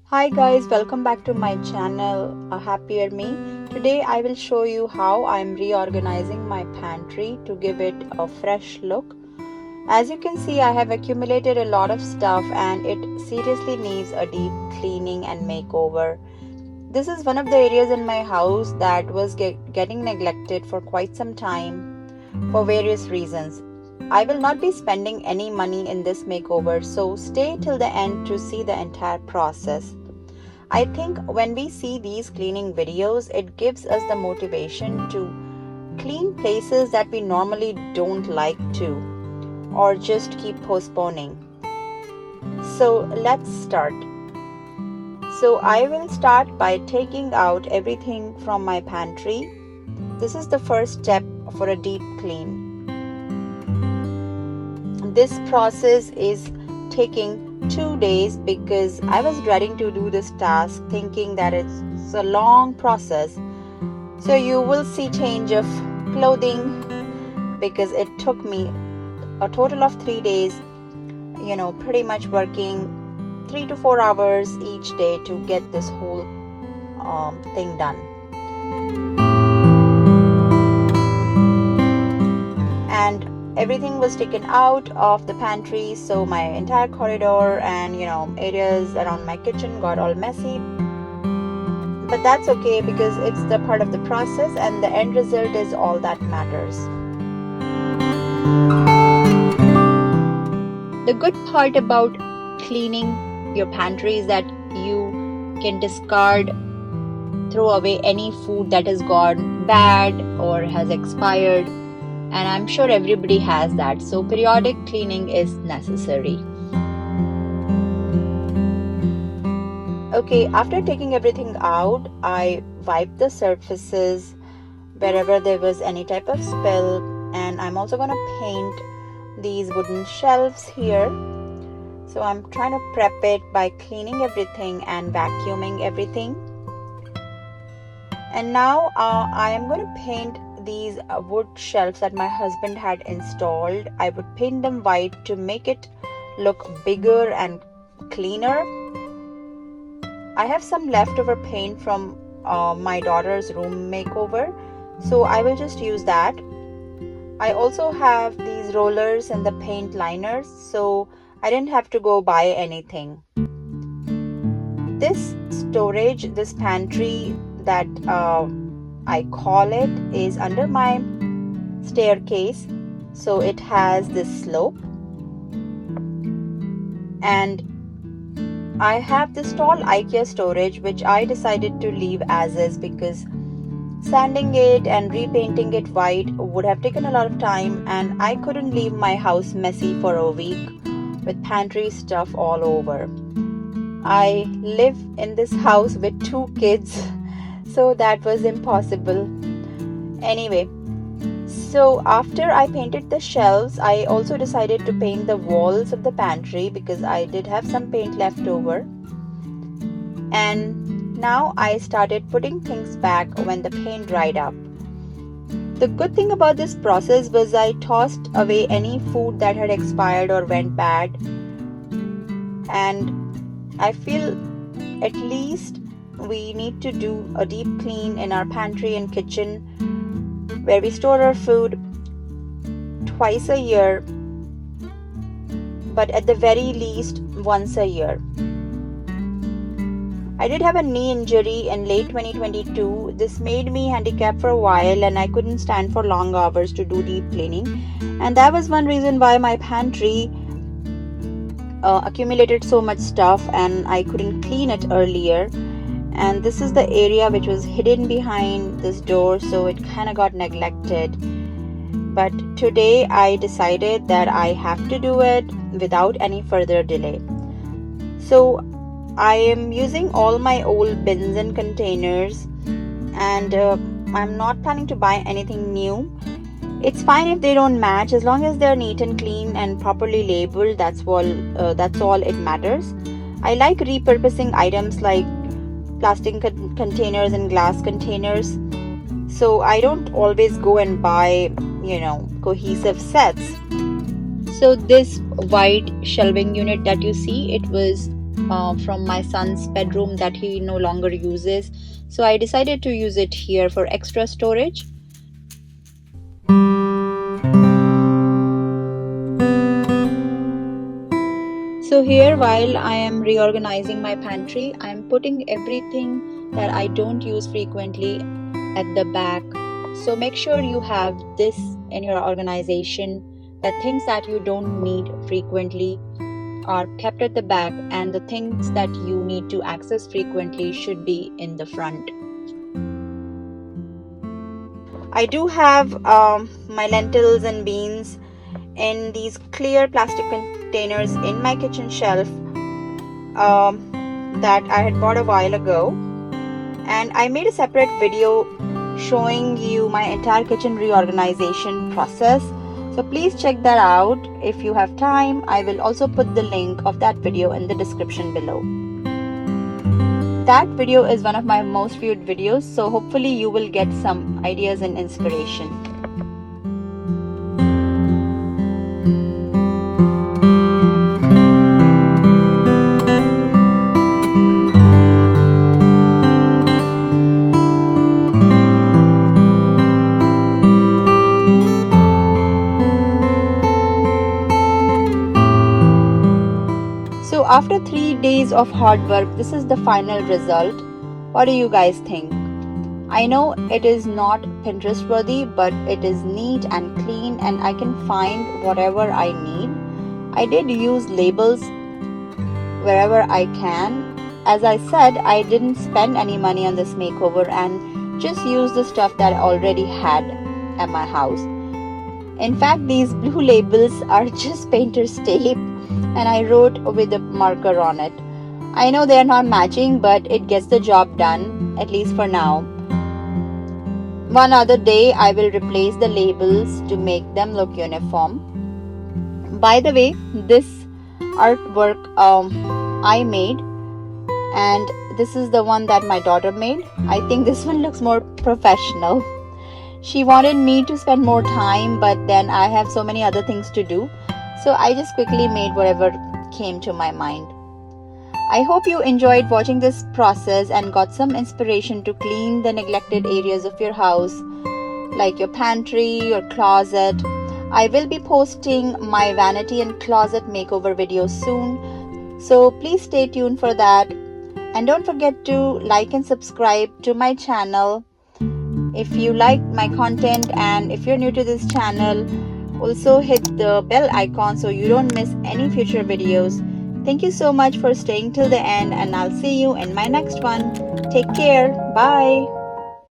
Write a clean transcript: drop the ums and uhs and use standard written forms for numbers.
Hi guys, welcome back to my channel, A Happier Me. Today I will show you how I'm reorganizing my pantry to give it a fresh look. As you can see, I have accumulated a lot of stuff and it seriously needs a deep cleaning and makeover. This is one of the areas in my house that was getting neglected for quite some time for various reasons. I will not be spending any money in this makeover, so stay till the end to see the entire process. I think when we see these cleaning videos, it gives us the motivation to clean places that we normally don't like to, or just keep postponing. So let's start. So I will start by taking out everything from my pantry. This is the first step for a deep clean. This process is taking 2 days because I was dreading to do this task, thinking that it's a long process. So you will see change of clothing because it took me a total of 3 days, pretty much working 3 to 4 hours each day to get this whole thing done. And everything was taken out of the pantry, so my entire corridor and areas around my kitchen got all messy. But that's okay because it's the part of the process and the end result is all that matters. The good part about cleaning your pantry is that you can discard, throw away any food that has gone bad or has expired. And I'm sure everybody has that, so periodic cleaning is necessary. Okay, after taking everything out, I wiped the surfaces wherever there was any type of spill, and I'm also going to paint these wooden shelves here. So I'm trying to prep it by cleaning everything and vacuuming everything. And now I am going to paint these wood shelves that my husband had installed. I would paint them white to make it look bigger and cleaner. I have some leftover paint from my daughter's room makeover, so I will just use that. I also have these rollers and the paint liners, so I didn't have to go buy anything. This storage, this pantry that I call it, is under my staircase, so it has this slope, and I have this tall IKEA storage which I decided to leave as is because sanding it and repainting it white would have taken a lot of time and I couldn't leave my house messy for a week with pantry stuff all over. I live in this house with 2 kids, so that was impossible. Anyway, so after I painted the shelves, I also decided to paint the walls of the pantry because I did have some paint left over. And now I started putting things back when the paint dried up. The good thing about this process was I tossed away any food that had expired or went bad. And I feel at least we need to do a deep clean in our pantry and kitchen where we store our food twice a year, but at the very least once a year. I did have a knee injury in late 2022. This made me handicapped for a while and I couldn't stand for long hours to do deep cleaning, and that was one reason why my pantry accumulated so much stuff and I couldn't clean it earlier. And this is the area which was hidden behind this door, so it kind of got neglected. But today I decided that I have to do it without any further delay. So I am using all my old bins and containers, and I'm not planning to buy anything new. It's fine if they don't match, as long as they're neat and clean and properly labeled. That's all it matters. I like repurposing items like plastic containers and glass containers, so I don't always go and buy cohesive sets. So this white shelving unit that you see, it was from my son's bedroom that he no longer uses. So I decided to use it here for extra storage. So here, while I am reorganizing my pantry, I am putting everything that I don't use frequently at the back. So make sure you have this in your organization, that things that you don't need frequently are kept at the back, and the things that you need to access frequently should be in the front. I do have my lentils and beans in these clear plastic containers in my kitchen shelf that I had bought a while ago, and I made a separate video showing you my entire kitchen reorganization process. So please check that out if you have time. I will also put the link of that video in the description below. That video is one of my most viewed videos, so hopefully you will get some ideas and inspiration. So after 3 days of hard work, this is the final result. What do you guys think? I know it is not Pinterest worthy, but it is neat and clean, and I can find whatever I need. I did use labels wherever I can. As I said, I didn't spend any money on this makeover and just used the stuff that I already had at my house. In fact, these blue labels are just painter's tape, and I wrote with a marker on it. I know they are not matching, but it gets the job done, at least for now. One other day I will replace the labels to make them look uniform. By the way, this artwork I made, and this is the one that my daughter made. I think this one looks more professional. She wanted me to spend more time, but then I have so many other things to do. So I just quickly made whatever came to my mind. I hope you enjoyed watching this process and got some inspiration to clean the neglected areas of your house, like your pantry, your closet. I will be posting my vanity and closet makeover videos soon, so please stay tuned for that. And don't forget to like and subscribe to my channel if you like my content, and if you're new to this channel, also hit the bell icon so you don't miss any future videos. Thank you so much for staying till the end, and I'll see you in my next one. Take care. Bye.